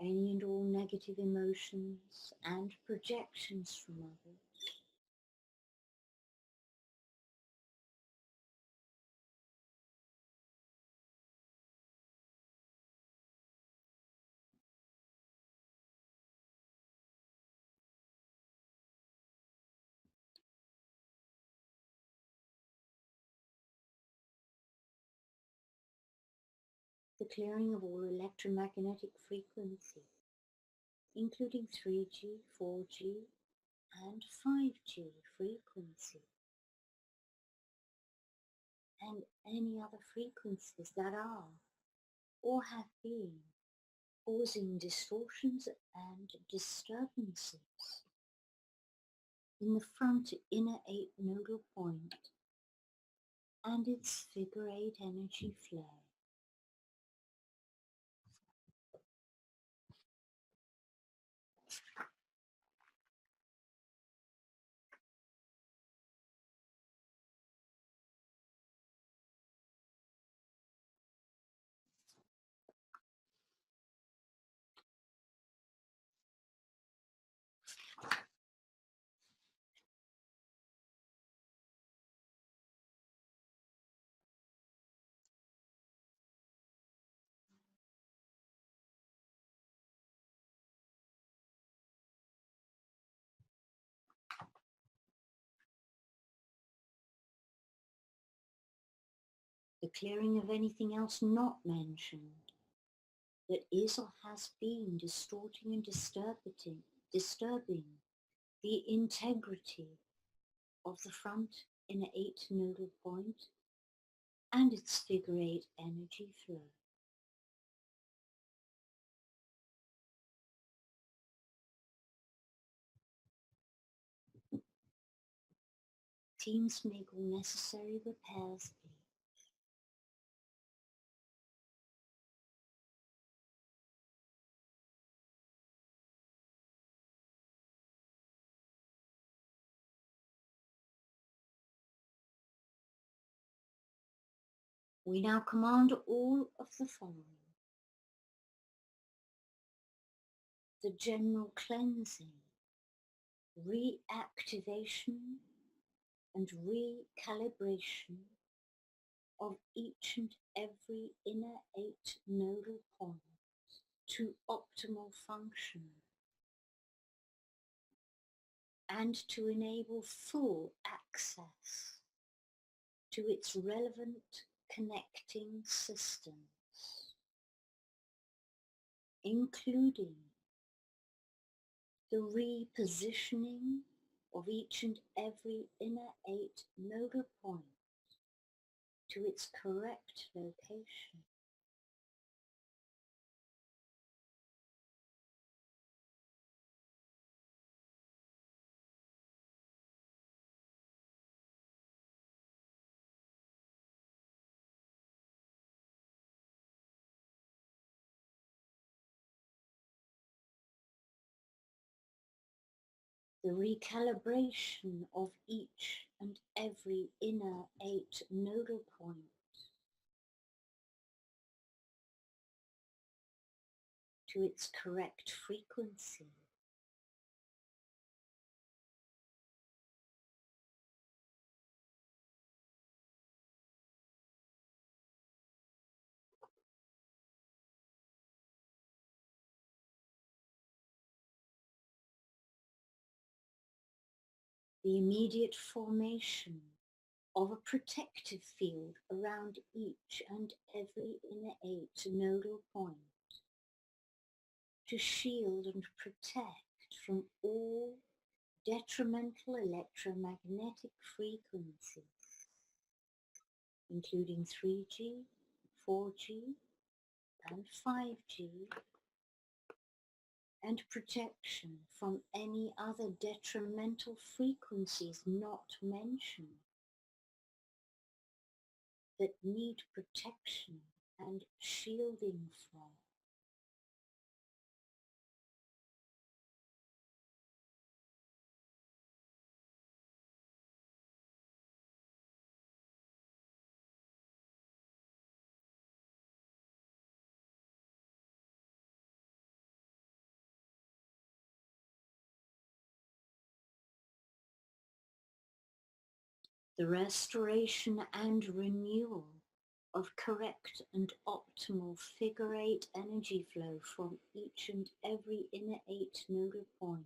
any and all negative emotions and projections from others. The clearing of all electromagnetic frequencies, including 3G, 4G, and 5G frequencies, and any other frequencies that are or have been causing distortions and disturbances in the front inner 8 nodal point and its figure 8 energy flow. The clearing of anything else not mentioned that is or has been distorting and disturbing the integrity of the front inner 8 nodal point and its figure 8 energy flow. Teams make all necessary repairs, please. We now command all of the following: the general cleansing, reactivation, and recalibration of each and every inner 8 nodal point to optimal function and to enable full access to its relevant connecting systems, including the repositioning of each and every inner 8 nodal point to its correct location. The recalibration of each and every inner 8 nodal point to its correct frequency. The immediate formation of a protective field around each and every inner 8 nodal point to shield and protect from all detrimental electromagnetic frequencies, including 3G, 4G, and 5G, and protection from any other detrimental frequencies not mentioned that need protection and shielding from. the restoration and renewal of correct and optimal figure 8 energy flow from each and every inner 8 nodal point.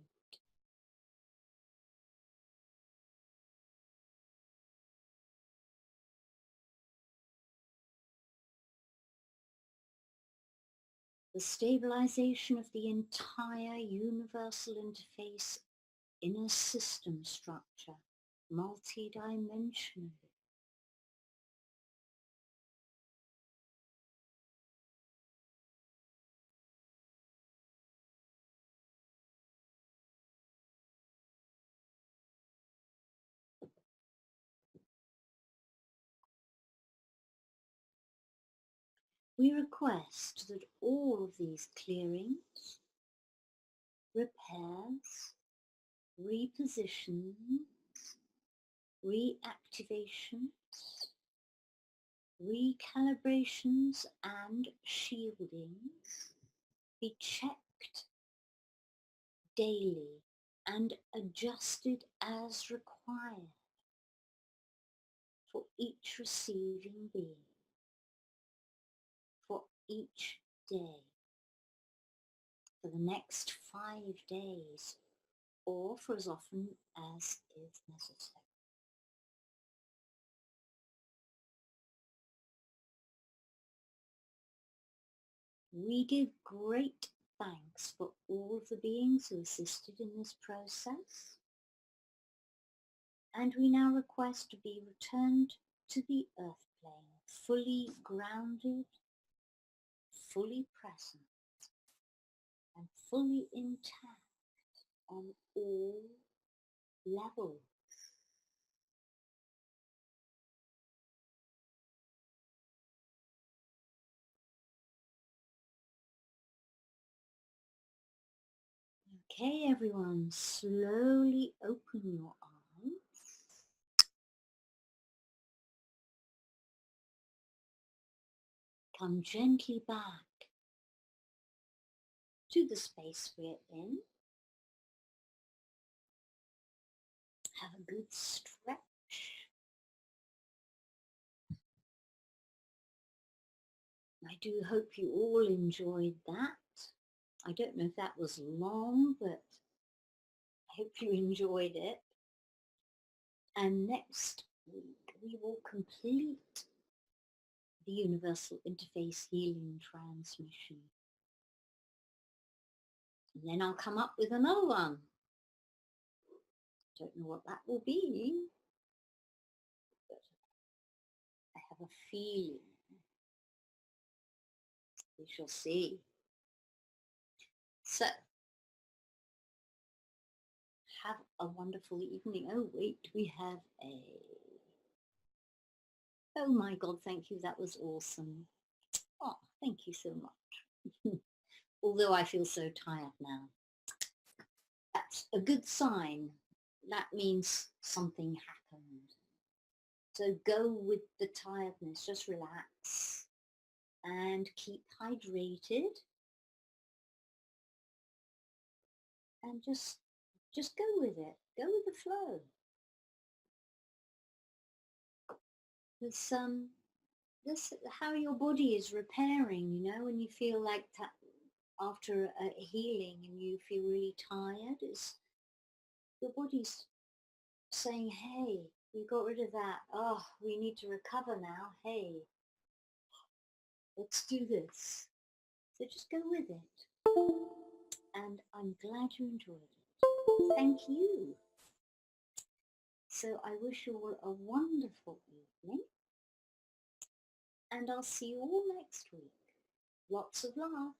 The stabilization of the entire universal interface inner system structure, multidimensionally. We request that all of these clearings, repairs, repositions, reactivations, recalibrations and shieldings be checked daily and adjusted as required for each receiving being, for each day, for the next 5 days, or for as often as is necessary. We give great thanks for all of the beings who assisted in this process, and we now request to be returned to the earth plane, fully grounded, fully present, and fully intact on all levels. Okay, everyone, slowly open your eyes. Come gently back to the space we're in. Have a good stretch. I do hope you all enjoyed that. I don't know if that was long, but I hope you enjoyed it. And next week we will complete the Universal Interface Healing Transmission. And then I'll come up with another one. Don't know what that will be, but I have a feeling. We shall see. So, have a wonderful evening. Oh, wait, we have a... Oh my God, thank you. That was awesome. Oh, thank you so much. Although I feel so tired now. That's a good sign. That means something happened. So go with the tiredness, just relax and keep hydrated. And just go with it. Go with the flow. This how your body is repairing, you know, when you feel like after a healing and you feel really tired, it's your body's saying, hey, we got rid of that. Oh, we need to recover now. Hey, let's do this. So just go with it. And I'm glad you enjoyed it. Thank you. So I wish you all a wonderful evening. And I'll see you all next week. Lots of love.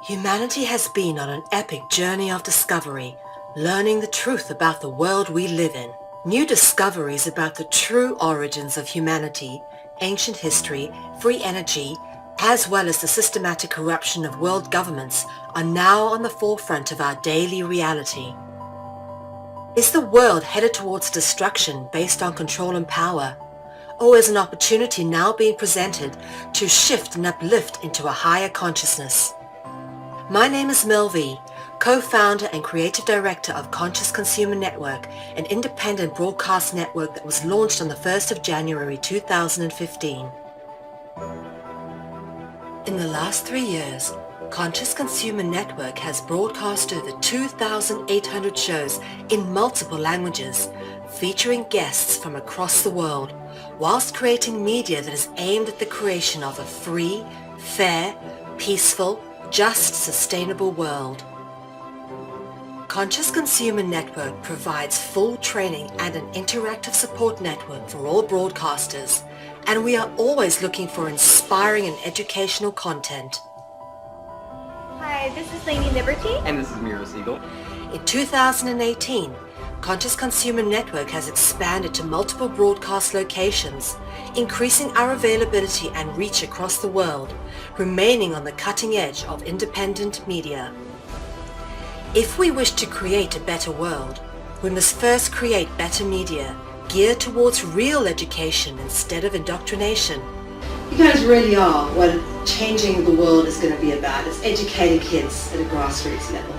Humanity has been on an epic journey of discovery, learning the truth about the world we live in. New discoveries about the true origins of humanity, ancient history, free energy, as well as the systematic corruption of world governments are now on the forefront of our daily reality. Is the world headed towards destruction based on control and power? Or is an opportunity now being presented to shift and uplift into a higher consciousness? My name is Mel V, co-founder and creative director of Conscious Consumer Network, an independent broadcast network that was launched on the 1st of January 2015. In the last 3 years, Conscious Consumer Network has broadcast over 2,800 shows in multiple languages, featuring guests from across the world, whilst creating media that is aimed at the creation of a free, fair, peaceful, just, sustainable world. Conscious Consumer Network provides full training and an interactive support network for all broadcasters, and we are always looking for inspiring and educational content. Hi, this is Lainey Liberty. And this is Miro Siegel. In 2018, Conscious Consumer Network has expanded to multiple broadcast locations, increasing our availability and reach across the world, remaining on the cutting edge of independent media. If we wish to create a better world, we must first create better media, geared towards real education instead of indoctrination. You guys really are what changing the world is going to be about. It's educating kids at a grassroots level.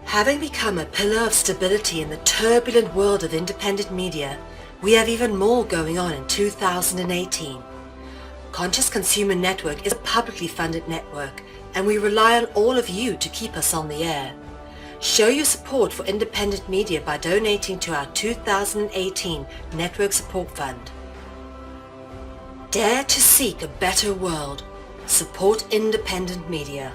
Having become a pillar of stability in the turbulent world of independent media, we have even more going on in 2018. Conscious Consumer Network is a publicly funded network, and we rely on all of you to keep us on the air. Show your support for independent media by donating to our 2018 Network Support Fund. Dare to seek a better world. Support independent media.